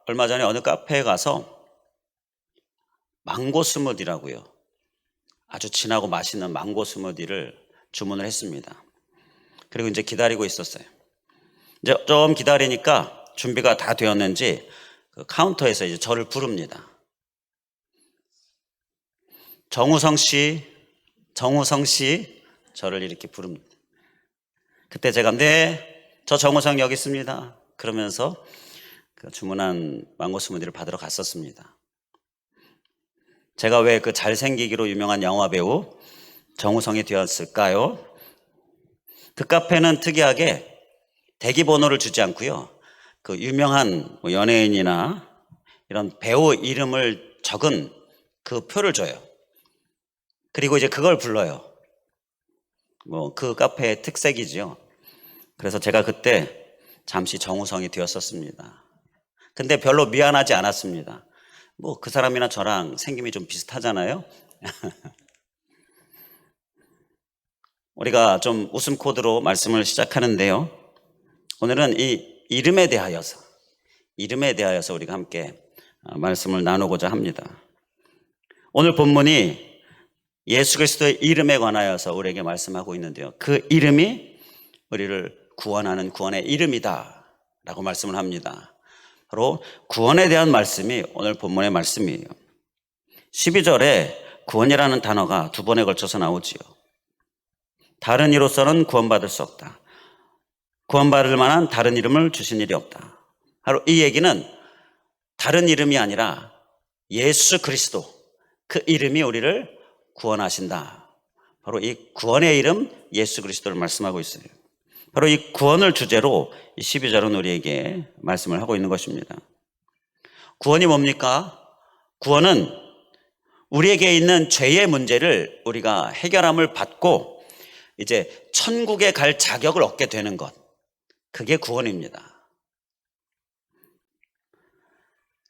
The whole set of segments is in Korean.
얼마 전에 어느 카페에 가서 망고 스무디라고요. 아주 진하고 맛있는 망고 스무디를 주문을 했습니다. 그리고 이제 기다리고 있었어요. 이제 좀 기다리니까 준비가 다 되었는지 그 카운터에서 이제 저를 부릅니다. 정우성 씨, 저를 이렇게 부릅니다. 그때 제가 네, 저 정우성 여기 있습니다. 그러면서 그 주문한 망고 스무디를 받으러 갔었습니다. 제가 왜 그 잘생기기로 유명한 영화 배우 정우성이 되었을까요? 그 카페는 특이하게 대기번호를 주지 않고요. 그 유명한 연예인이나 이런 배우 이름을 적은 그 표를 줘요. 그리고 이제 그걸 불러요. 그 카페의 특색이죠. 그래서 제가 그때 잠시 정우성이 되었었습니다. 근데 별로 미안하지 않았습니다. 그 사람이나 저랑 생김이 좀 비슷하잖아요. 우리가 좀 웃음 코드로 말씀을 시작하는데요. 오늘은 이 이름에 대하여서 우리가 함께 말씀을 나누고자 합니다. 오늘 본문이 예수 그리스도의 이름에 관하여서 우리에게 말씀하고 있는데요. 그 이름이 우리를 구원하는 구원의 이름이다 라고 말씀을 합니다. 바로 구원에 대한 말씀이 오늘 본문의 말씀이에요. 12절에 구원이라는 단어가 두 번에 걸쳐서 나오지요. 다른 이로서는 구원받을 수 없다. 구원받을 만한 다른 이름을 주신 일이 없다. 바로 이 얘기는 다른 이름이 아니라 예수 그리스도, 그 이름이 우리를 구원하신다. 바로 이 구원의 이름 예수 그리스도를 말씀하고 있어요. 바로 이 구원을 주제로 12절은 우리에게 말씀을 하고 있는 것입니다. 구원이 뭡니까? 구원은 우리에게 있는 죄의 문제를 우리가 해결함을 받고 이제 천국에 갈 자격을 얻게 되는 것. 그게 구원입니다.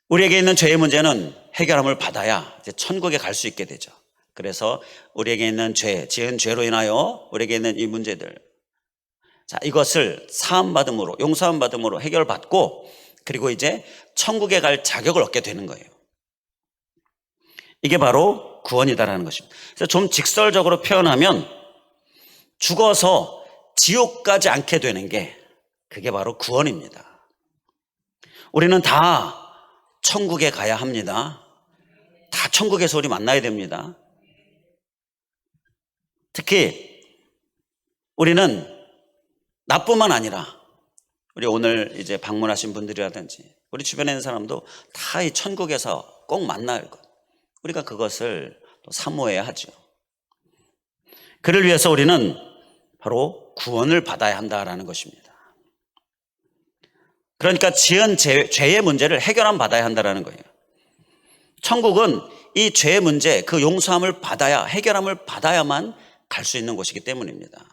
우리에게 있는 죄의 문제는 해결함을 받아야 이제 천국에 갈 수 있게 되죠. 그래서 우리에게 있는 지은 죄로 인하여 우리에게 있는 이 문제들, 이것을 사함받음으로, 용서함받음으로 해결받고 그리고 이제 천국에 갈 자격을 얻게 되는 거예요. 이게 바로 구원이다라는 것입니다. 그래서 좀 직설적으로 표현하면 죽어서 지옥 가지 않게 되는 게 그게 바로 구원입니다. 우리는 다 천국에 가야 합니다. 다 천국에서 우리 만나야 됩니다. 특히 우리는 나뿐만 아니라 우리 오늘 이제 방문하신 분들이라든지 우리 주변에 있는 사람도 다 이 천국에서 꼭 만날 것. 우리가 그것을 또 사모해야 하죠. 그를 위해서 우리는 바로 구원을 받아야 한다라는 것입니다. 그러니까 지은 죄의 문제를 해결함 받아야 한다라는 거예요. 천국은 이 죄의 문제, 그 용서함을 받아야, 해결함을 받아야만 갈 수 있는 곳이기 때문입니다.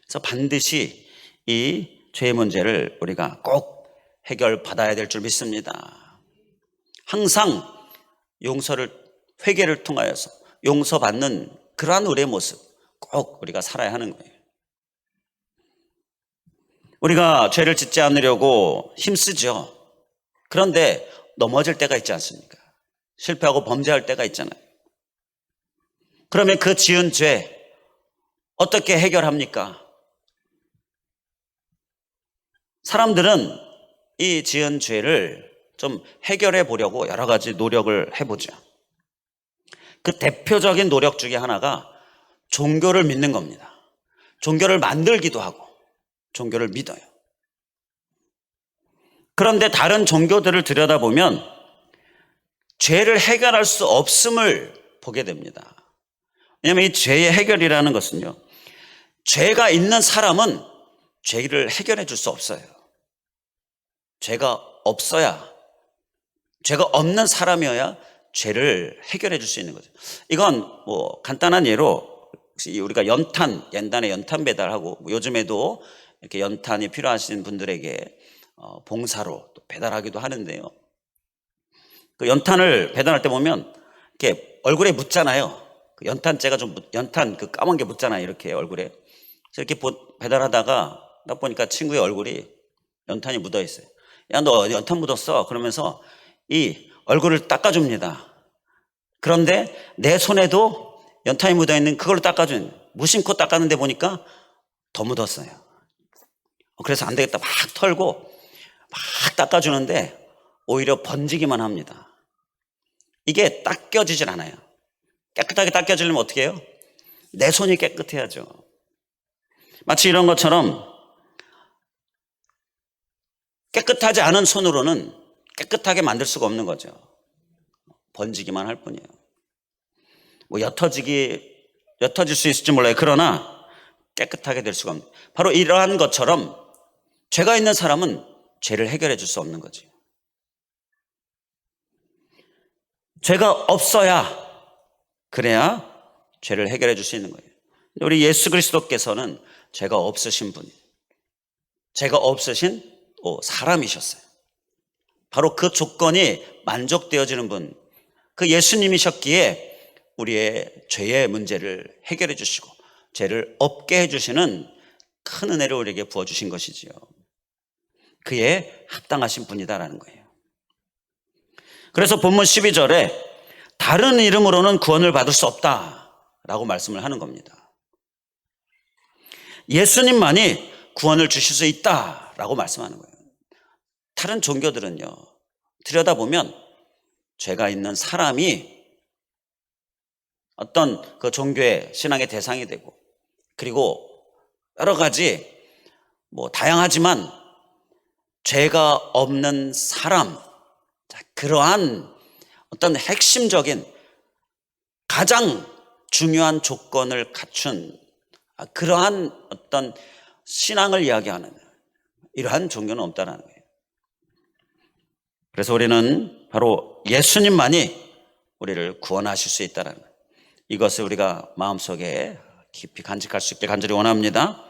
그래서 반드시 이 죄의 문제를 우리가 꼭 해결받아야 될 줄 믿습니다. 항상 회개를 통하여서 용서받는 그러한 우리의 모습 꼭 우리가 살아야 하는 거예요. 우리가 죄를 짓지 않으려고 힘쓰죠. 그런데 넘어질 때가 있지 않습니까? 실패하고 범죄할 때가 있잖아요. 그러면 그 지은 죄 어떻게 해결합니까? 사람들은 이 지은 죄를 좀 해결해 보려고 여러 가지 노력을 해보죠. 그 대표적인 노력 중에 하나가 종교를 믿는 겁니다. 종교를 만들기도 하고 종교를 믿어요. 그런데 다른 종교들을 들여다보면 죄를 해결할 수 없음을 보게 됩니다. 왜냐하면 이 죄의 해결이라는 것은요, 죄가 있는 사람은 죄를 해결해 줄 수 없어요. 죄가 없어야, 죄가 없는 사람이어야 죄를 해결해 줄 수 있는 거죠. 이건 간단한 예로 우리가 옛날에 연탄 배달하고 요즘에도 이렇게 연탄이 필요하신 분들에게 봉사로 또 배달하기도 하는데요. 그 연탄을 배달할 때 보면 이렇게 얼굴에 묻잖아요. 그 연탄재가 연탄 그 까만 게 묻잖아요. 이렇게 얼굴에. 그래서 이렇게 배달하다가 딱 보니까 친구의 얼굴이 연탄이 묻어 있어요. 야, 너 연탄 묻었어. 그러면서 이 얼굴을 닦아줍니다. 그런데 내 손에도 연탄이 묻어있는 그걸로 무심코 닦았는데 보니까 더 묻었어요. 그래서 안 되겠다 막 털고 막 닦아주는데 오히려 번지기만 합니다. 이게 닦여지질 않아요. 깨끗하게 닦여지려면 어떻게 해요? 내 손이 깨끗해야죠. 마치 이런 것처럼 깨끗하지 않은 손으로는 깨끗하게 만들 수가 없는 거죠. 번지기만 할 뿐이에요. 뭐 옅어질 수 있을지 몰라요. 그러나 깨끗하게 될 수가 없는, 바로 이러한 것처럼 죄가 있는 사람은 죄를 해결해 줄 수 없는 거지. 죄가 없어야, 그래야 죄를 해결해 줄 수 있는 거예요. 우리 예수 그리스도께서는 죄가 없으신 분, 죄가 없으신 사람이셨어요. 바로 그 조건이 만족되어지는 분, 그 예수님이셨기에 우리의 죄의 문제를 해결해 주시고 죄를 없게 해주시는 큰 은혜를 우리에게 부어주신 것이지요. 그에 합당하신 분이다라는 거예요. 그래서 본문 12절에 다른 이름으로는 구원을 받을 수 없다라고 말씀을 하는 겁니다. 예수님만이 구원을 주실 수 있다라고 말씀하는 거예요. 다른 종교들은요, 들여다보면 죄가 있는 사람이 어떤 그 종교의 신앙의 대상이 되고, 그리고 여러 가지 다양하지만 죄가 없는 사람, 그러한 어떤 핵심적인 가장 중요한 조건을 갖춘 그러한 어떤 신앙을 이야기하는 이러한 종교는 없다는 거예요. 그래서 우리는 바로 예수님만이 우리를 구원하실 수 있다는 거예요. 이것을 우리가 마음속에 깊이 간직할 수 있길 간절히 원합니다.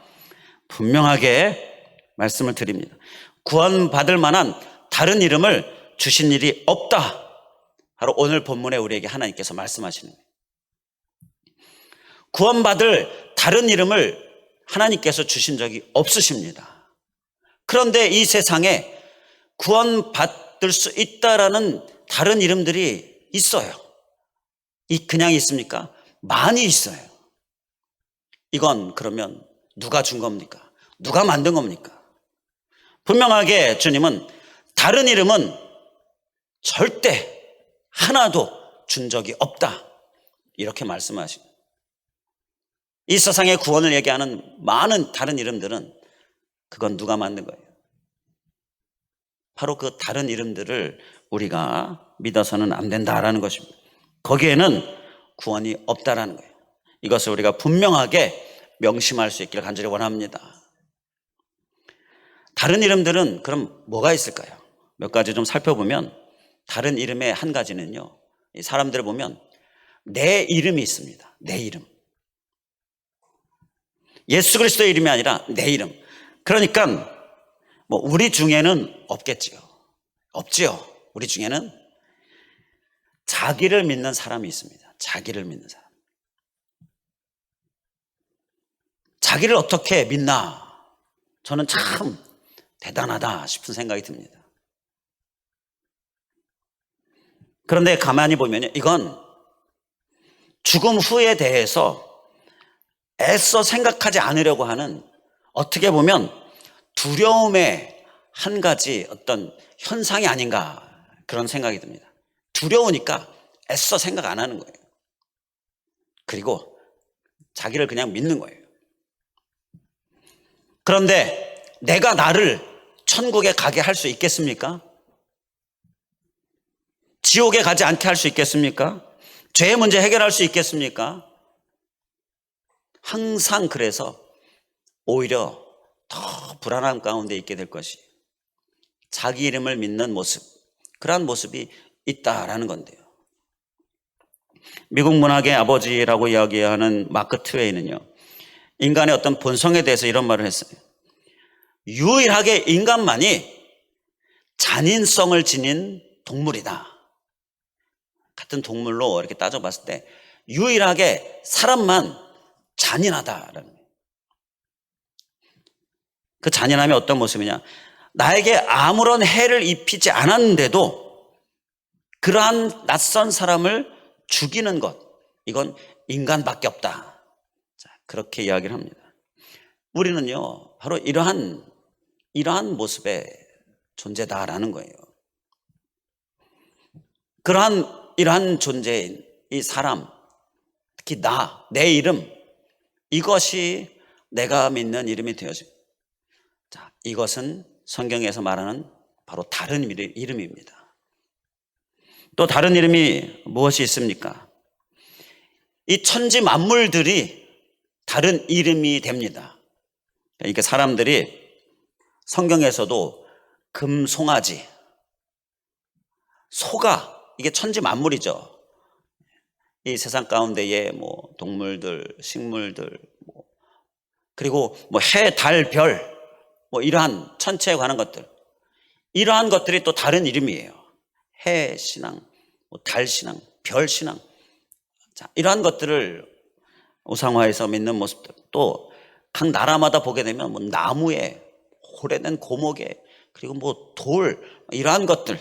분명하게 말씀을 드립니다. 구원받을 만한 다른 이름을 주신 일이 없다. 바로 오늘 본문에 우리에게 하나님께서 말씀하시는 거예요. 구원받을 다른 이름을 하나님께서 주신 적이 없으십니다. 그런데 이 세상에 구원받을 수 있다라는 다른 이름들이 있어요. 그냥 있습니까? 많이 있어요. 이건 그러면 누가 준 겁니까? 누가 만든 겁니까? 분명하게 주님은 다른 이름은 절대 하나도 준 적이 없다, 이렇게 말씀하십니다. 이 세상의 구원을 얘기하는 많은 다른 이름들은 그건 누가 만든 거예요? 바로 그 다른 이름들을 우리가 믿어서는 안 된다라는 것입니다. 거기에는 구원이 없다라는 거예요. 이것을 우리가 분명하게 명심할 수 있기를 간절히 원합니다. 다른 이름들은 그럼 뭐가 있을까요? 몇 가지 좀 살펴보면, 다른 이름의 한 가지는요, 사람들을 보면 내 이름이 있습니다. 내 이름. 예수 그리스도의 이름이 아니라 내 이름. 그러니까 우리 중에는 없겠지요. 없지요. 우리 중에는 자기를 믿는 사람이 있습니다. 자기를 믿는 사람. 자기를 어떻게 믿나? 저는 참 대단하다 싶은 생각이 듭니다. 그런데 가만히 보면 이건 죽음 후에 대해서 애써 생각하지 않으려고 하는, 어떻게 보면 두려움의 한 가지 어떤 현상이 아닌가, 그런 생각이 듭니다. 두려우니까 애써 생각 안 하는 거예요. 그리고 자기를 그냥 믿는 거예요. 그런데 내가 나를 천국에 가게 할 수 있겠습니까? 지옥에 가지 않게 할 수 있겠습니까? 죄의 문제 해결할 수 있겠습니까? 항상 그래서 오히려 더 불안함 가운데 있게 될 것이, 자기 이름을 믿는 모습, 그러한 모습이 있다라는 건데요. 미국 문학의 아버지라고 이야기하는 마크 트웨이는요, 인간의 어떤 본성에 대해서 이런 말을 했어요. 유일하게 인간만이 잔인성을 지닌 동물이다. 같은 동물로 이렇게 따져봤을 때 유일하게 사람만 잔인하다라는 거예요. 그 잔인함이 어떤 모습이냐? 나에게 아무런 해를 입히지 않았는데도 그러한 낯선 사람을 죽이는 것, 이건 인간밖에 없다. 자, 그렇게 이야기를 합니다. 우리는요, 바로 이러한 모습의 존재다라는 거예요. 이러한 존재인 이 사람, 특히 내 이름, 이것이 내가 믿는 이름이 되어집니다. 자, 이것은 성경에서 말하는 바로 다른 이름입니다. 또 다른 이름이 무엇이 있습니까? 이 천지 만물들이 다른 이름이 됩니다. 그러니까 사람들이 성경에서도 금, 송아지, 소가, 이게 천지 만물이죠. 이 세상 가운데에 동물들, 식물들, 그리고 해, 달, 별, 이러한 천체에 관한 것들, 이러한 것들이 또 다른 이름이에요. 해 신앙, 달 신앙, 별 신앙. 자, 이러한 것들을 우상화해서 믿는 모습들, 또 각 나라마다 보게 되면 나무에, 오래된 고목에, 그리고 돌, 이러한 것들,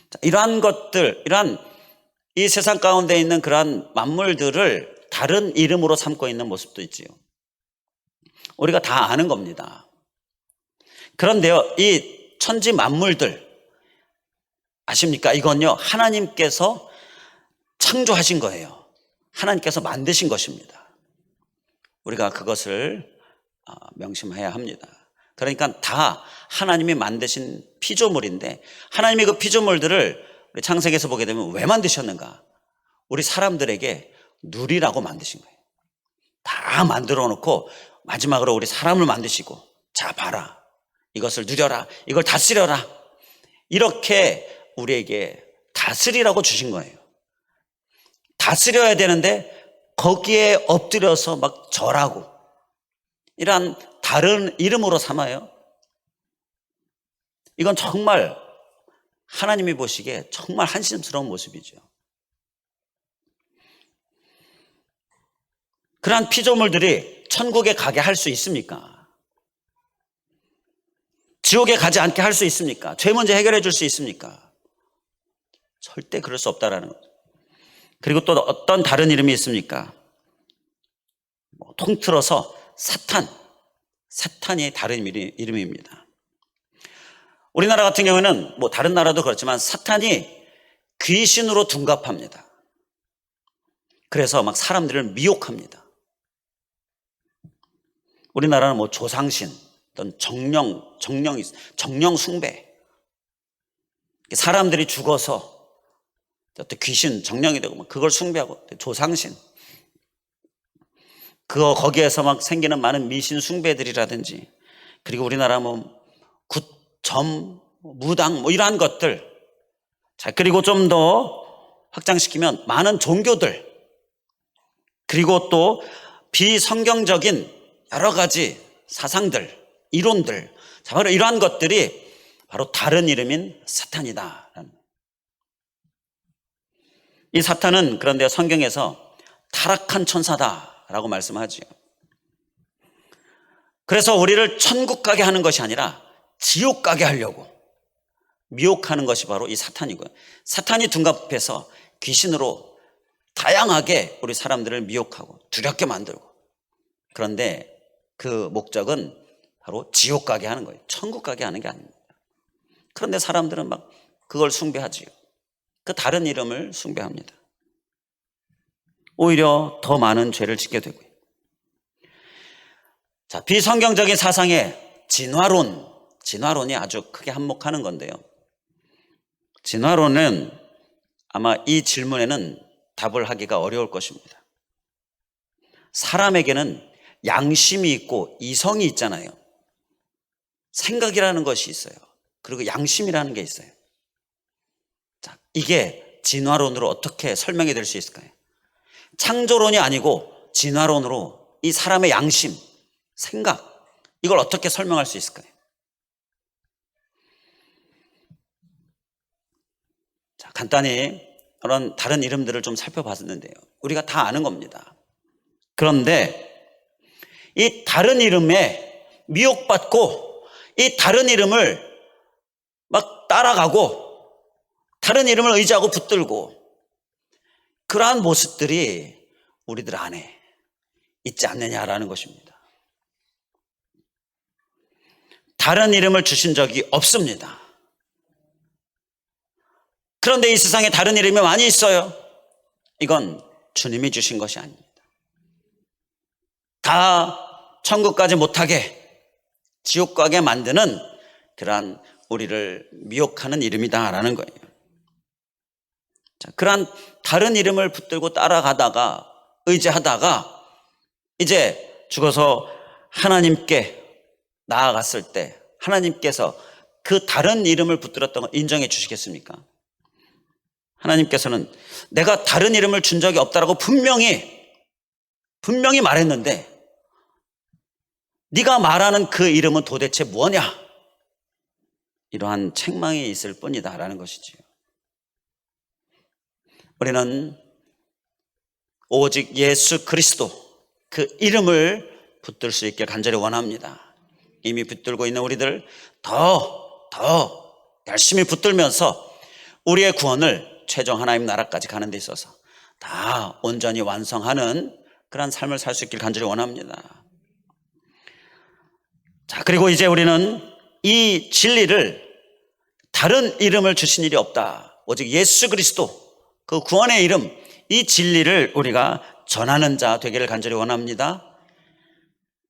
자, 이러한 이 세상 가운데 있는 그러한 만물들을 다른 이름으로 삼고 있는 모습도 있지요. 우리가 다 아는 겁니다. 그런데요, 이 천지 만물들 아십니까? 이건요, 하나님께서 창조하신 거예요. 하나님께서 만드신 것입니다. 우리가 그것을 명심해야 합니다. 그러니까 다 하나님이 만드신 피조물인데, 하나님이 그 피조물들을 우리 창세기에서 보게 되면 왜 만드셨는가? 우리 사람들에게 누리라고 만드신 거예요. 다 만들어 놓고 마지막으로 우리 사람을 만드시고, 자 봐라, 이것을 누려라, 이걸 다스려라, 이렇게 우리에게 다스리라고 주신 거예요. 다스려야 되는데 거기에 엎드려서 막 절하고, 이러한 다른 이름으로 삼아요. 이건 정말 하나님이 보시기에 정말 한심스러운 모습이죠. 그러한 피조물들이 천국에 가게 할 수 있습니까? 지옥에 가지 않게 할 수 있습니까? 죄 문제 해결해 줄 수 있습니까? 절대 그럴 수 없다라는 거죠. 그리고 또 어떤 다른 이름이 있습니까? 통틀어서 사탄이 다른 이름입니다. 우리나라 같은 경우에는 다른 나라도 그렇지만 사탄이 귀신으로 둔갑합니다. 그래서 막 사람들을 미혹합니다. 우리나라는 조상신, 어떤 정령 숭배, 사람들이 죽어서 어떤 귀신, 정령이 되고 그걸 숭배하고, 조상신, 거기에서 막 생기는 많은 미신 숭배들이라든지, 그리고 우리나라 굿점, 무당, 이러한 것들. 자, 그리고 좀 더 확장시키면 많은 종교들, 그리고 또 비성경적인 여러 가지 사상들, 이론들, 자, 바로 이러한 것들이 바로 다른 이름인 사탄이다. 이 사탄은 그런데 성경에서 타락한 천사다라고 말씀하지요. 그래서 우리를 천국 가게 하는 것이 아니라 지옥 가게 하려고 미혹하는 것이 바로 이 사탄이고요. 사탄이 둔갑해서 귀신으로 다양하게 우리 사람들을 미혹하고 두렵게 만들고, 그런데 그 목적은 바로 지옥 가게 하는 거예요. 천국 가게 하는 게 아닙니다. 그런데 사람들은 막 그걸 숭배하지요. 그 다른 이름을 숭배합니다. 오히려 더 많은 죄를 짓게 되고요. 자, 비성경적인 사상의 진화론이 아주 크게 한몫하는 건데요. 진화론은 아마 이 질문에는 답을 하기가 어려울 것입니다. 사람에게는 양심이 있고 이성이 있잖아요. 생각이라는 것이 있어요. 그리고 양심이라는 게 있어요. 자, 이게 진화론으로 어떻게 설명이 될 수 있을까요? 창조론이 아니고 진화론으로 이 사람의 양심, 생각, 이걸 어떻게 설명할 수 있을까요? 자, 간단히 그런 다른 이름들을 좀 살펴봤는데요. 우리가 다 아는 겁니다. 그런데 이 다른 이름에 미혹받고 이 다른 이름을 따라가고 다른 이름을 의지하고 붙들고 그러한 모습들이 우리들 안에 있지 않느냐라는 것입니다. 다른 이름을 주신 적이 없습니다. 그런데 이 세상에 다른 이름이 많이 있어요. 이건 주님이 주신 것이 아닙니다. 다 천국까지 못하게 지옥 가게 만드는 그러한 우리를 미혹하는 이름이다라는 거예요. 자, 그러한 다른 이름을 붙들고 따라가다가 의지하다가 이제 죽어서 하나님께 나아갔을 때 하나님께서 그 다른 이름을 붙들었던 걸 인정해 주시겠습니까? 하나님께서는 내가 다른 이름을 준 적이 없다라고 분명히 말했는데 네가 말하는 그 이름은 도대체 뭐냐? 이러한 책망이 있을 뿐이다라는 것이지요. 우리는 오직 예수 그리스도 그 이름을 붙들 수 있게 간절히 원합니다. 이미 붙들고 있는 우리들 더 열심히 붙들면서 우리의 구원을 최종 하나님 나라까지 가는 데 있어서 다 온전히 완성하는 그런 삶을 살 수 있길 간절히 원합니다. 자, 그리고 이제 우리는 이 진리를 다른 이름을 주신 일이 없다. 오직 예수 그리스도 그 구원의 이름, 이 진리를 우리가 전하는 자 되기를 간절히 원합니다.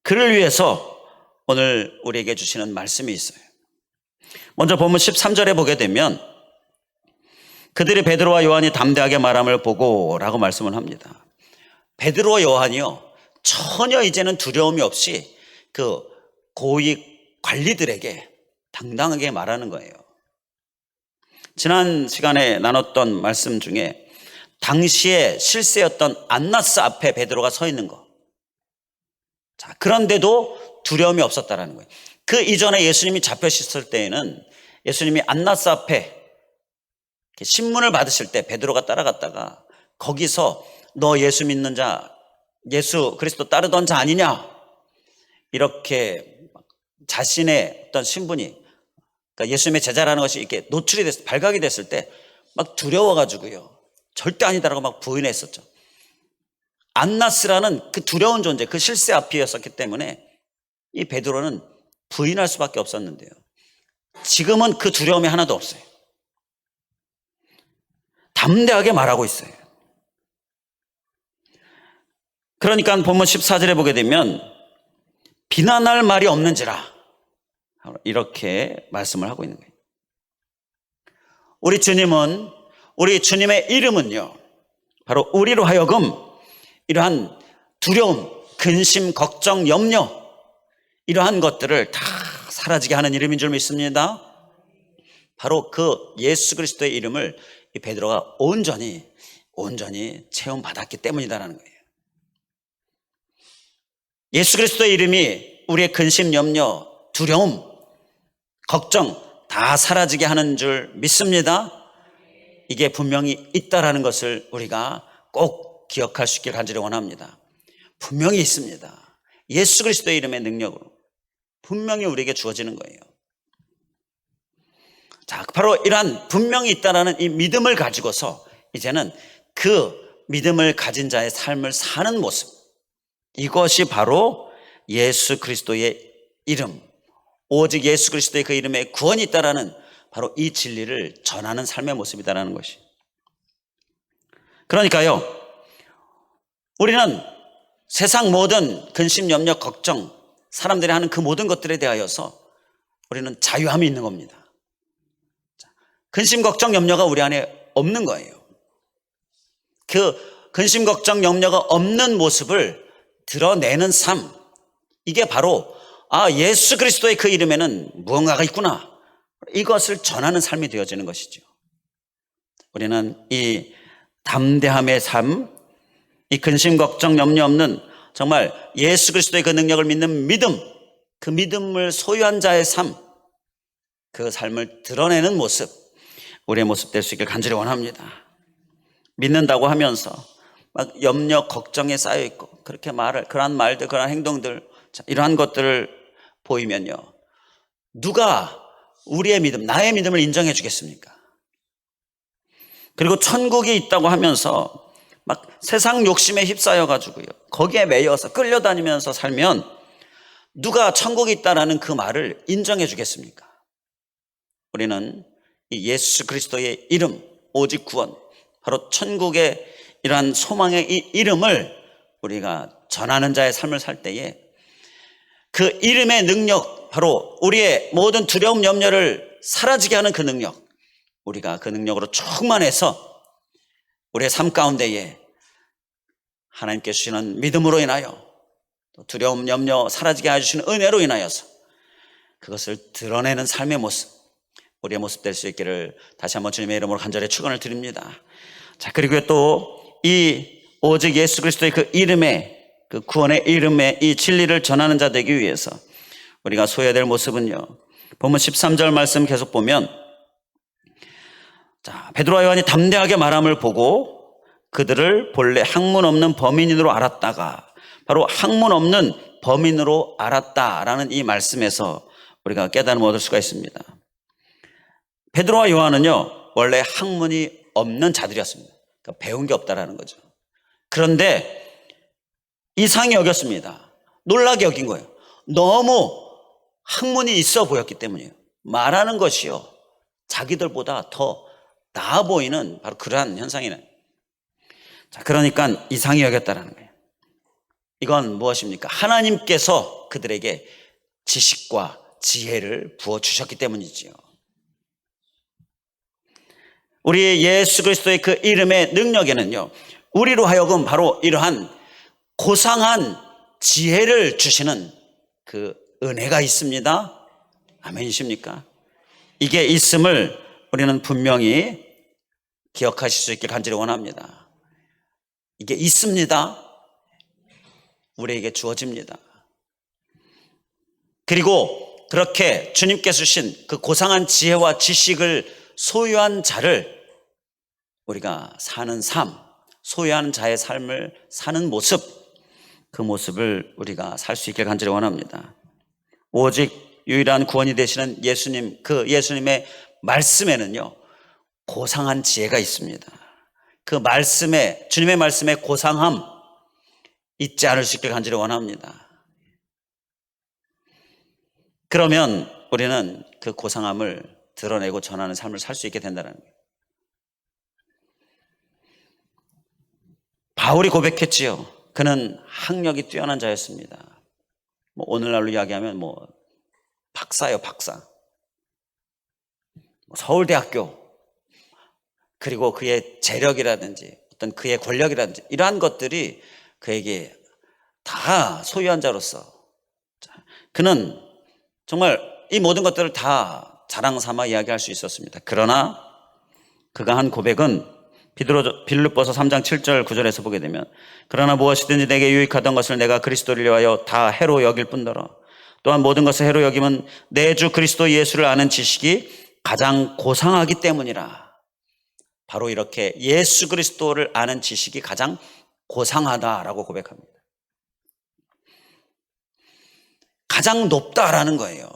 그를 위해서 오늘 우리에게 주시는 말씀이 있어요. 먼저 본문 13절에 보게 되면 그들이 베드로와 요한이 담대하게 말함을 보고 라고 말씀을 합니다. 베드로와 요한이요 전혀 이제는 두려움이 없이 그 고위 관리들에게 당당하게 말하는 거예요. 지난 시간에 나눴던 말씀 중에 당시에 실세였던 안나스 앞에 베드로가 서 있는 거. 자, 그런데도 두려움이 없었다라는 거예요. 그 이전에 예수님이 잡혀있을 때에는 예수님이 안나스 앞에 신문을 받으실 때 베드로가 따라갔다가 거기서 너 예수 믿는 자, 예수 그리스도 따르던 자 아니냐? 이렇게 자신의 어떤 신분이 그러니까 예수님의 제자라는 것이 이렇게 노출이 됐을 때, 발각이 됐을 때 막 두려워가지고요. 절대 아니다라고 막 부인했었죠. 안나스라는 그 두려운 존재, 그 실세 앞이었었기 때문에 이 베드로는 부인할 수밖에 없었는데요. 지금은 그 두려움이 하나도 없어요. 담대하게 말하고 있어요. 그러니까 본문 14절에 보게 되면 비난할 말이 없는지라 이렇게 말씀을 하고 있는 거예요. 우리 주님은, 우리 주님의 이름은요 바로 우리로 하여금 이러한 두려움, 근심, 걱정, 염려 이러한 것들을 다 사라지게 하는 이름인 줄 믿습니다. 바로 그 예수 그리스도의 이름을 이 베드로가 온전히 체험받았기 때문이다라는 거예요. 예수 그리스도의 이름이 우리의 근심, 염려, 두려움, 걱정 다 사라지게 하는 줄 믿습니다. 이게 분명히 있다라는 것을 우리가 꼭 기억할 수 있기를 간절히 원합니다. 분명히 있습니다. 예수 그리스도의 이름의 능력으로 분명히 우리에게 주어지는 거예요. 자, 바로 이러한 분명히 있다라는 이 믿음을 가지고서 이제는 그 믿음을 가진 자의 삶을 사는 모습, 이것이 바로 예수 그리스도의 이름, 오직 예수 그리스도의 그 이름에 구원이 있다라는 바로 이 진리를 전하는 삶의 모습이다라는 것이. 그러니까요, 우리는 세상 모든 근심, 염려, 걱정, 사람들이 하는 그 모든 것들에 대하여서 우리는 자유함이 있는 겁니다. 근심, 걱정, 염려가 우리 안에 없는 거예요. 그 근심, 걱정, 염려가 없는 모습을 드러내는 삶, 이게 바로 예수 그리스도의 그 이름에는 무언가가 있구나, 이것을 전하는 삶이 되어지는 것이죠. 우리는 이 담대함의 삶, 이 근심, 걱정, 염려 없는 정말 예수 그리스도의 그 능력을 믿는 믿음, 그 믿음을 소유한 자의 삶, 그 삶을 드러내는 모습, 우리의 모습 될 수 있길 간절히 원합니다. 믿는다고 하면서 막 염려, 걱정에 쌓여 있고 그렇게 그러한 말들, 그러한 행동들, 이러한 것들을 보이면요, 누가 우리의 믿음, 나의 믿음을 인정해 주겠습니까? 그리고 천국이 있다고 하면서 막 세상 욕심에 휩싸여 가지고요, 거기에 매여서 끌려다니면서 살면 누가 천국이 있다라는 그 말을 인정해 주겠습니까? 우리는 이 예수 그리스도의 이름, 오직 구원, 바로 천국의 이러한 소망의 이 이름을 우리가 전하는 자의 삶을 살 때에 그 이름의 능력, 바로 우리의 모든 두려움, 염려를 사라지게 하는 그 능력, 우리가 그 능력으로 충만해서 우리의 삶 가운데에 하나님께 주시는 믿음으로 인하여, 두려움, 염려 사라지게 해주시는 은혜로 인하여서 그것을 드러내는 삶의 모습, 우리의 모습 될 수 있기를 다시 한번 주님의 이름으로 간절히 축원을 드립니다. 자, 그리고 또 이 오직 예수 그리스도의 그 이름에, 그 구원의 이름에 이 진리를 전하는 자 되기 위해서 우리가 소해야 될 모습은요, 본문 13절 말씀 계속 보면, 자, 베드로와 요한이 담대하게 말함을 보고 그들을 본래 학문 없는 범인으로 알았다가, 바로 학문 없는 범인으로 알았다라는 이 말씀에서 우리가 깨달음을 얻을 수가 있습니다. 베드로와 요한은요, 원래 학문이 없는 자들이었습니다. 그러니까 배운 게 없다라는 거죠. 그런데 이상히 여겼습니다. 놀라게 여긴 거예요. 너무 학문이 있어 보였기 때문이에요. 말하는 것이요, 자기들보다 더 나아 보이는 바로 그러한 현상이네. 자, 그러니까 이상히 여겼다라는 거예요. 이건 무엇입니까? 하나님께서 그들에게 지식과 지혜를 부어주셨기 때문이지요. 우리 예수 그리스도의 그 이름의 능력에는요, 우리로 하여금 바로 이러한 고상한 지혜를 주시는 그 은혜가 있습니다. 아멘이십니까? 이게 있음을 우리는 분명히 기억하실 수 있길 간절히 원합니다. 이게 있습니다. 우리에게 주어집니다. 그리고 그렇게 주님께서 주신 그 고상한 지혜와 지식을 소유한 자를 우리가 사는 삶, 소유한 자의 삶을 사는 모습, 그 모습을 우리가 살 수 있길 간절히 원합니다. 오직 유일한 구원이 되시는 예수님, 그 예수님의 말씀에는요, 고상한 지혜가 있습니다. 그 말씀에, 주님의 말씀에 고상함 잊지 않을 수 있길 간절히 원합니다. 그러면 우리는 그 고상함을 드러내고 전하는 삶을 살 수 있게 된다는 거예요. 바울이 고백했지요. 그는 학력이 뛰어난 자였습니다. 오늘날로 이야기하면 박사요, 박사. 서울대학교, 그리고 그의 재력이라든지 어떤 그의 권력이라든지 이러한 것들이 그에게 다 소유한 자로서 그는 정말 이 모든 것들을 다 자랑 삼아 이야기할 수 있었습니다. 그러나 그가 한 고백은 빌립보서 3장 7절 9절에서 보게 되면, 그러나 무엇이든지 내게 유익하던 것을 내가 그리스도를 위하여 다 해로 여길 뿐더러 또한 모든 것을 해로 여김은 내 주 그리스도 예수를 아는 지식이 가장 고상하기 때문이라. 바로 이렇게 예수 그리스도를 아는 지식이 가장 고상하다라고 고백합니다. 가장 높다라는 거예요.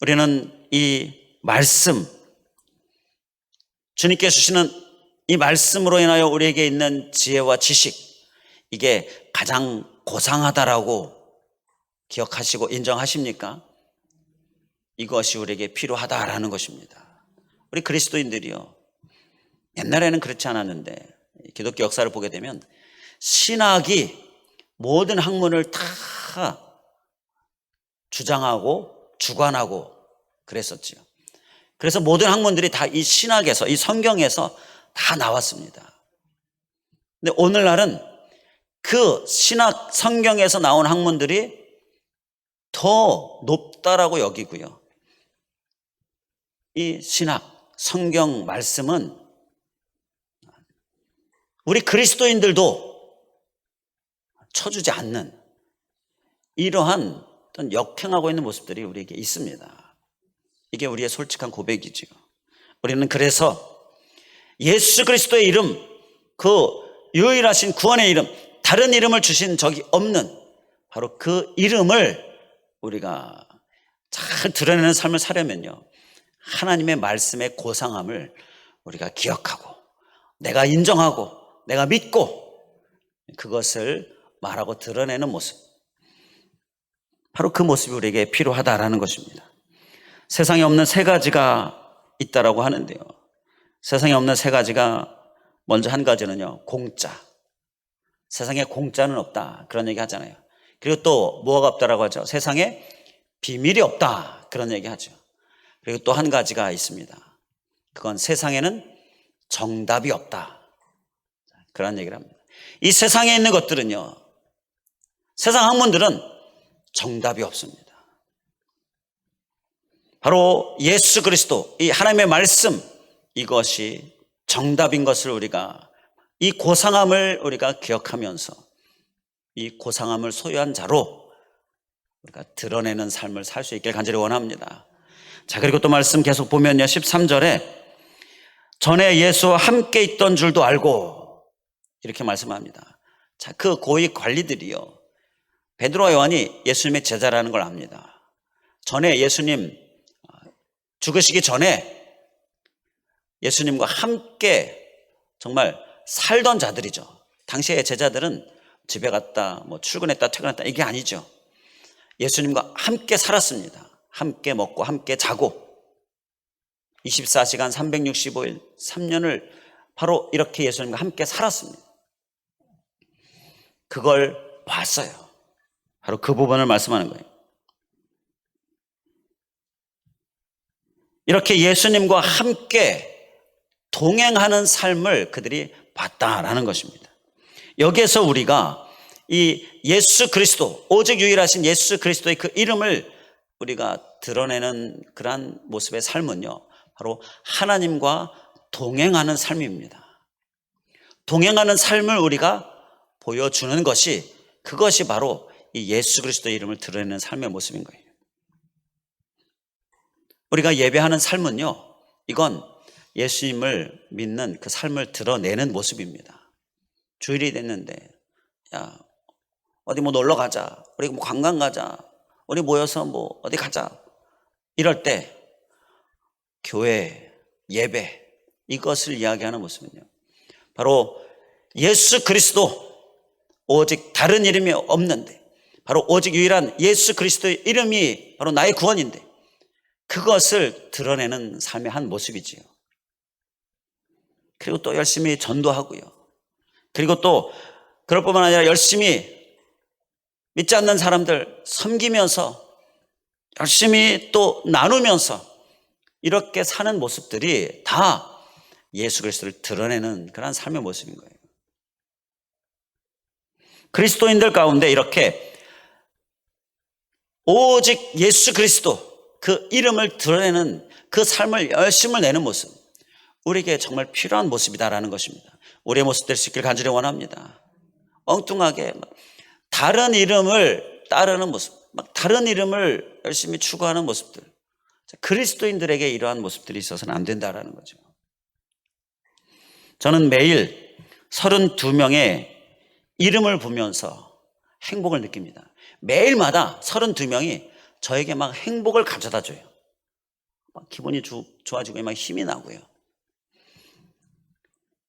우리는 이 말씀, 주님께서 주시는 이 말씀으로 인하여 우리에게 있는 지혜와 지식, 이게 가장 고상하다라고 기억하시고 인정하십니까? 이것이 우리에게 필요하다라는 것입니다. 우리 그리스도인들이요, 옛날에는 그렇지 않았는데 기독교 역사를 보게 되면 신학이 모든 학문을 다 주장하고 주관하고 그랬었지요. 그래서 모든 학문들이 다 이 신학에서, 이 성경에서 다 나왔습니다. 근데 오늘날은 그 신학 성경에서 나온 학문들이 더 높다라고 여기고요, 이 신학 성경 말씀은 우리 그리스도인들도 쳐주지 않는 이러한 어떤 역행하고 있는 모습들이 우리에게 있습니다. 이게 우리의 솔직한 고백이죠. 우리는 그래서 예수 그리스도의 이름, 그 유일하신 구원의 이름, 다른 이름을 주신 적이 없는 바로 그 이름을 우리가 잘 드러내는 삶을 살려면요, 하나님의 말씀의 고상함을 우리가 기억하고 내가 인정하고 내가 믿고 그것을 말하고 드러내는 모습, 바로 그 모습이 우리에게 필요하다라는 것입니다. 세상에 없는 세 가지가 있다라고 하는데요, 세상에 없는 세 가지가, 먼저 한 가지는요, 공짜. 세상에 공짜는 없다, 그런 얘기 하잖아요. 그리고 또 뭐가 없다라고 하죠? 세상에 비밀이 없다, 그런 얘기 하죠. 그리고 또 한 가지가 있습니다. 그건 세상에는 정답이 없다, 그런 얘기를 합니다. 이 세상에 있는 것들은요, 세상 학문들은 정답이 없습니다. 바로 예수 그리스도, 이 하나님의 말씀, 이것이 정답인 것을 우리가, 이 고상함을 우리가 기억하면서 이 고상함을 소유한 자로 우리가 드러내는 삶을 살 수 있길 간절히 원합니다. 자, 그리고 또 말씀 계속 보면요, 13절에 전에 예수와 함께 있던 줄도 알고, 이렇게 말씀합니다. 자, 그 고위 관리들이요, 베드로와 요한이 예수님의 제자라는 걸 압니다. 전에 예수님 죽으시기 전에 예수님과 함께 정말 살던 자들이죠. 당시의 제자들은 집에 갔다 출근했다 퇴근했다 이게 아니죠. 예수님과 함께 살았습니다. 함께 먹고 함께 자고 24시간 365일 3년을 바로 이렇게 예수님과 함께 살았습니다. 그걸 봤어요. 바로 그 부분을 말씀하는 거예요. 이렇게 예수님과 함께 동행하는 삶을 그들이 봤다라는 것입니다. 여기에서 우리가 이 예수 그리스도, 오직 유일하신 예수 그리스도의 그 이름을 우리가 드러내는 그러한 모습의 삶은요, 바로 하나님과 동행하는 삶입니다. 동행하는 삶을 우리가 보여주는 것이, 그것이 바로 이 예수 그리스도의 이름을 드러내는 삶의 모습인 거예요. 우리가 예배하는 삶은요, 이건 예수님을 믿는 그 삶을 드러내는 모습입니다. 주일이 됐는데, 야, 어디 놀러 가자, 우리 관광 가자, 우리 모여서 어디 가자, 이럴 때 교회, 예배, 이것을 이야기하는 모습은요, 바로 예수 그리스도, 오직 다른 이름이 없는데, 바로 오직 유일한 예수 그리스도의 이름이 바로 나의 구원인데, 그것을 드러내는 삶의 한 모습이지요. 그리고 또 열심히 전도하고요, 그리고 또 그럴 뿐만 아니라 열심히 믿지 않는 사람들 섬기면서 열심히 또 나누면서 이렇게 사는 모습들이 다 예수 그리스도를 드러내는 그런 삶의 모습인 거예요. 그리스도인들 가운데 이렇게 오직 예수 그리스도 그 이름을 드러내는 그 삶을 열심을 내는 모습, 우리에게 정말 필요한 모습이다라는 것입니다. 우리의 모습 될 수 있길 간절히 원합니다. 엉뚱하게 다른 이름을 따르는 모습, 다른 이름을 열심히 추구하는 모습들, 그리스도인들에게 이러한 모습들이 있어서는 안 된다라는 거죠. 저는 매일 32명의 이름을 보면서 행복을 느낍니다. 매일마다 32명이 저에게 막 행복을 가져다 줘요. 막 기분이 좋아지고 막 힘이 나고요.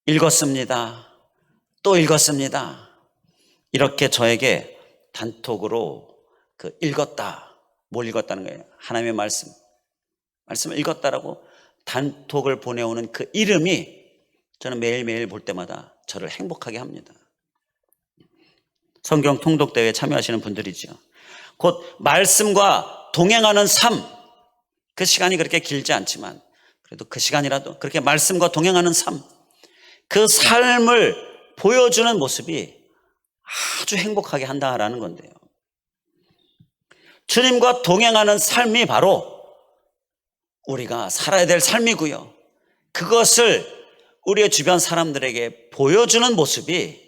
읽었습니다. 또 읽었습니다. 이렇게 저에게 단톡으로 읽었다. 뭘 읽었다는 거예요? 하나님의 말씀을 읽었다라고 단톡을 보내오는 그 이름이 저는 매일매일 볼 때마다 저를 행복하게 합니다. 성경 통독대회에 참여하시는 분들이죠. 곧 말씀과 동행하는 삶, 그 시간이 그렇게 길지 않지만 그래도 그 시간이라도 그렇게 말씀과 동행하는 삶, 그 삶을 보여주는 모습이 아주 행복하게 한다라는 건데요. 주님과 동행하는 삶이 바로 우리가 살아야 될 삶이고요, 그것을 우리의 주변 사람들에게 보여주는 모습이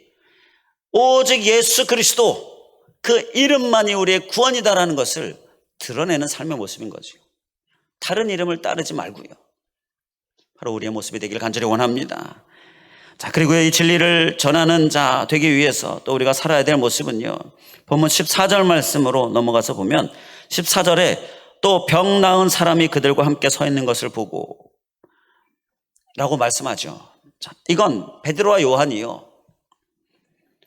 오직 예수 그리스도 그 이름만이 우리의 구원이다라는 것을 드러내는 삶의 모습인 거죠. 다른 이름을 따르지 말고요, 바로 우리의 모습이 되기를 간절히 원합니다. 자, 그리고 이 진리를 전하는 자 되기 위해서 또 우리가 살아야 될 모습은요, 본문 14절 말씀으로 넘어가서 보면 14절에 또 병 나은 사람이 그들과 함께 서 있는 것을 보고 라고 말씀하죠. 자, 이건 베드로와 요한이요,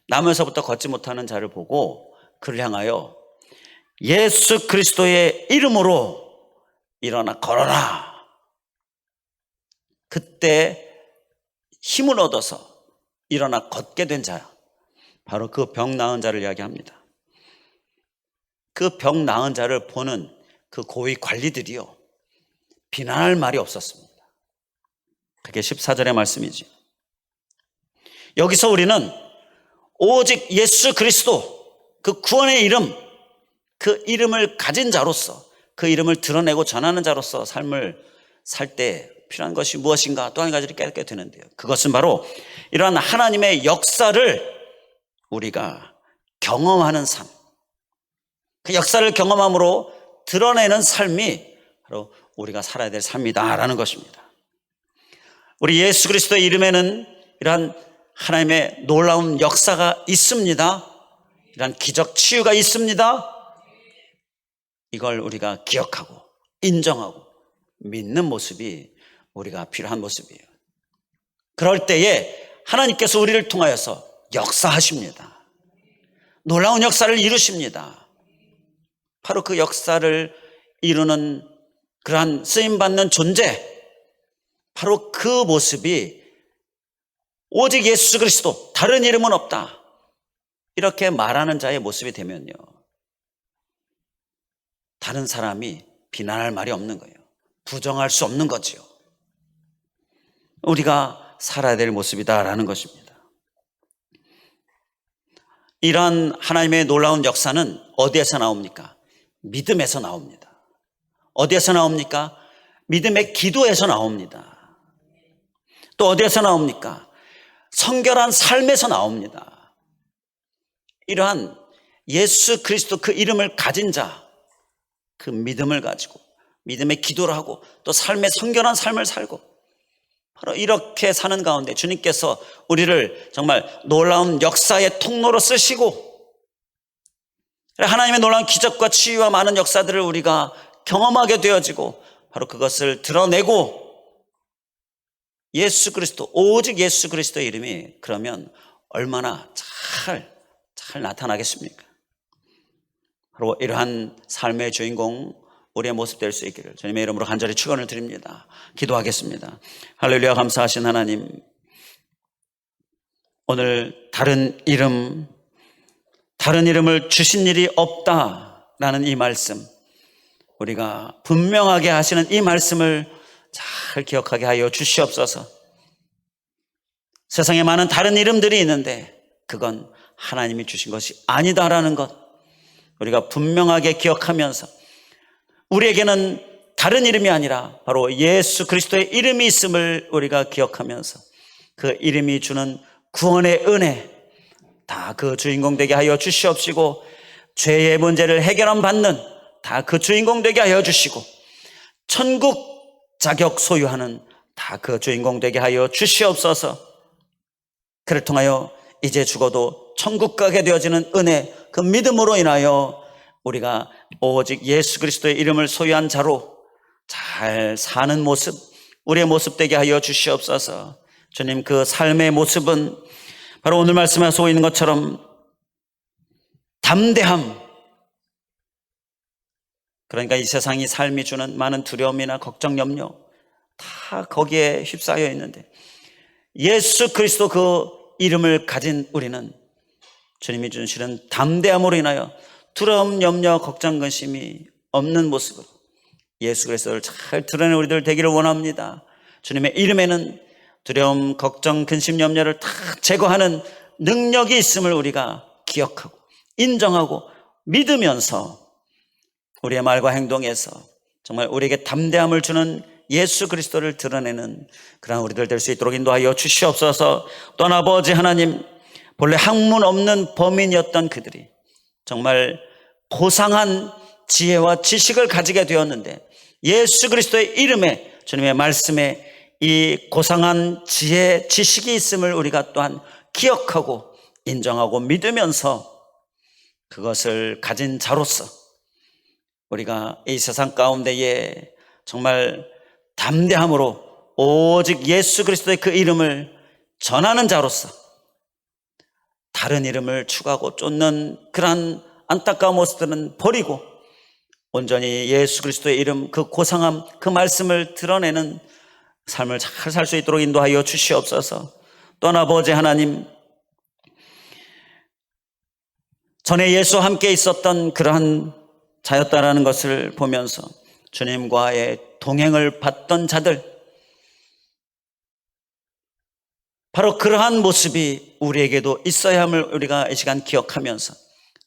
나무에서부터 걷지 못하는 자를 보고 그를 향하여 예수 그리스도의 이름으로 일어나 걸어라. 그때 힘을 얻어서 일어나 걷게 된 자야, 바로 그 병 나은 자를 이야기합니다. 그 병 나은 자를 보는 그 고위 관리들이요, 비난할 말이 없었습니다. 그게 14절의 말씀이지. 여기서 우리는 오직 예수 그리스도, 그 구원의 이름, 그 이름을 가진 자로서, 그 이름을 드러내고 전하는 자로서 삶을 살 때 필요한 것이 무엇인가, 또 한 가지를 깨닫게 되는데요, 그것은 바로 이러한 하나님의 역사를 우리가 경험하는 삶, 그 역사를 경험함으로 드러내는 삶이 바로 우리가 살아야 될 삶이다라는 것입니다. 우리 예수 그리스도의 이름에는 이러한 하나님의 놀라운 역사가 있습니다. 이러한 기적 치유가 있습니다. 이걸 우리가 기억하고 인정하고 믿는 모습이 우리가 필요한 모습이에요. 그럴 때에 하나님께서 우리를 통하여서 역사하십니다. 놀라운 역사를 이루십니다. 바로 그 역사를 이루는 그러한 쓰임받는 존재, 바로 그 모습이 오직 예수 그리스도, 다른 이름은 없다, 이렇게 말하는 자의 모습이 되면요, 다른 사람이 비난할 말이 없는 거예요. 부정할 수 없는 거지요. 우리가 살아야 될 모습이다라는 것입니다. 이러한 하나님의 놀라운 역사는 어디에서 나옵니까? 믿음에서 나옵니다. 어디에서 나옵니까? 믿음의 기도에서 나옵니다. 또 어디에서 나옵니까? 성결한 삶에서 나옵니다. 이러한 예수 그리스도 그 이름을 가진 자, 그 믿음을 가지고 믿음의 기도를 하고 또 삶의 성결한 삶을 살고, 바로 이렇게 사는 가운데 주님께서 우리를 정말 놀라운 역사의 통로로 쓰시고, 하나님의 놀라운 기적과 치유와 많은 역사들을 우리가 경험하게 되어지고, 바로 그것을 드러내고, 예수 그리스도, 오직 예수 그리스도의 이름이 그러면 얼마나 잘 나타나겠습니까? 바로 이러한 삶의 주인공, 우리의 모습 될 수 있기를 주님의 이름으로 간절히 축원을 드립니다. 기도하겠습니다. 할렐루야. 감사하신 하나님, 오늘 다른 이름을 주신 일이 없다라는 이 말씀, 우리가 분명하게 하시는 이 말씀을 잘 기억하게 하여 주시옵소서. 세상에 많은 다른 이름들이 있는데 그건 하나님이 주신 것이 아니다라는 것, 우리가 분명하게 기억하면서 우리에게는 다른 이름이 아니라 바로 예수 그리스도의 이름이 있음을 우리가 기억하면서 그 이름이 주는 구원의 은혜, 다 그 주인공 되게 하여 주시옵시고, 죄의 문제를 해결함 받는 다 그 주인공 되게 하여 주시고, 천국 자격 소유하는 다 그 주인공 되게 하여 주시옵소서. 그를 통하여 이제 죽어도 천국 가게 되어지는 은혜, 그 믿음으로 인하여 우리가 오직 예수 그리스도의 이름을 소유한 자로 잘 사는 모습, 우리의 모습 되게 하여 주시옵소서. 주님, 그 삶의 모습은 바로 오늘 말씀에 쏘고 있는 것처럼 담대함, 그러니까 이 세상이 삶이 주는 많은 두려움이나 걱정, 염려 다 거기에 휩싸여 있는데, 예수 그리스도 그 이름을 가진 우리는 주님이 주시는 담대함으로 인하여 두려움, 염려, 걱정, 근심이 없는 모습으로 예수 그리스도를 잘 드러내는 우리들 되기를 원합니다. 주님의 이름에는 두려움, 걱정, 근심, 염려를 다 제거하는 능력이 있음을 우리가 기억하고 인정하고 믿으면서 우리의 말과 행동에서 정말 우리에게 담대함을 주는 예수 그리스도를 드러내는 그런 우리들 될 수 있도록 인도하여 주시옵소서. 또한 아버지 하나님, 본래 학문 없는 범인이었던 그들이 정말 고상한 지혜와 지식을 가지게 되었는데, 예수 그리스도의 이름에, 주님의 말씀에 이 고상한 지혜, 지식이 있음을 우리가 또한 기억하고 인정하고 믿으면서 그것을 가진 자로서 우리가 이 세상 가운데에 정말 담대함으로 오직 예수 그리스도의 그 이름을 전하는 자로서 다른 이름을 추구하고 쫓는 그러한 안타까운 모습들은 버리고 온전히 예수 그리스도의 이름, 그 고상함, 그 말씀을 드러내는 삶을 잘 살 수 있도록 인도하여 주시옵소서. 또한 아버지 하나님, 전에 예수와 함께 있었던 그러한 자였다라는 것을 보면서 주님과의 동행을 받던 자들, 바로 그러한 모습이 우리에게도 있어야 함을 우리가 이 시간 기억하면서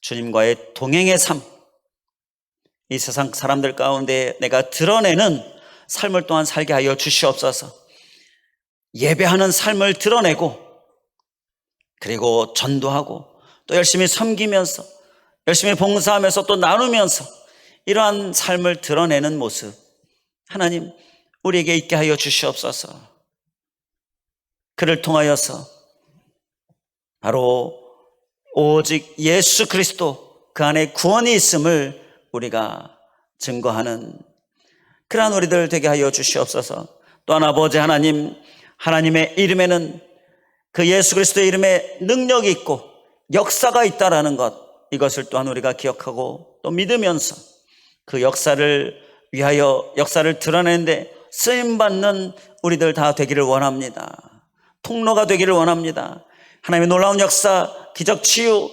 주님과의 동행의 삶, 이 세상 사람들 가운데 내가 드러내는 삶을 또한 살게 하여 주시옵소서. 예배하는 삶을 드러내고 그리고 전도하고 또 열심히 섬기면서 열심히 봉사하면서 또 나누면서 이러한 삶을 드러내는 모습, 하나님 우리에게 있게 하여 주시옵소서. 그를 통하여서 바로 오직 예수 그리스도 그 안에 구원이 있음을 우리가 증거하는 그러한 우리들 되게 하여 주시옵소서. 또한 아버지 하나님, 하나님의 이름에는 그 예수 그리스도의 이름에 능력이 있고 역사가 있다라는 것, 이것을 또한 우리가 기억하고 또 믿으면서 그 역사를 위하여 역사를 드러내는데 쓰임받는 우리들 다 되기를 원합니다. 통로가 되기를 원합니다. 하나님의 놀라운 역사, 기적, 치유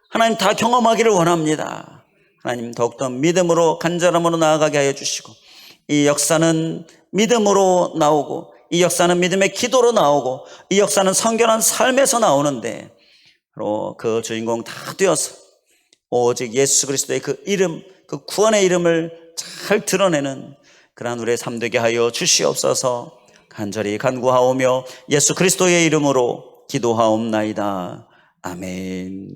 하나님 다 경험하기를 원합니다. 하나님 더욱더 믿음으로 간절함으로 나아가게 하여 주시고 이 역사는 믿음으로 나오고 이 역사는 믿음의 기도로 나오고 이 역사는 성결한 삶에서 나오는데 바로 그 주인공 다 되어서 오직 예수 그리스도의 그 이름, 그 구원의 이름을 잘 드러내는 그러한 우리의 삶 되게 하여 주시옵소서. 간절히 간구하오며 예수 그리스도의 이름으로 기도하옵나이다. 아멘.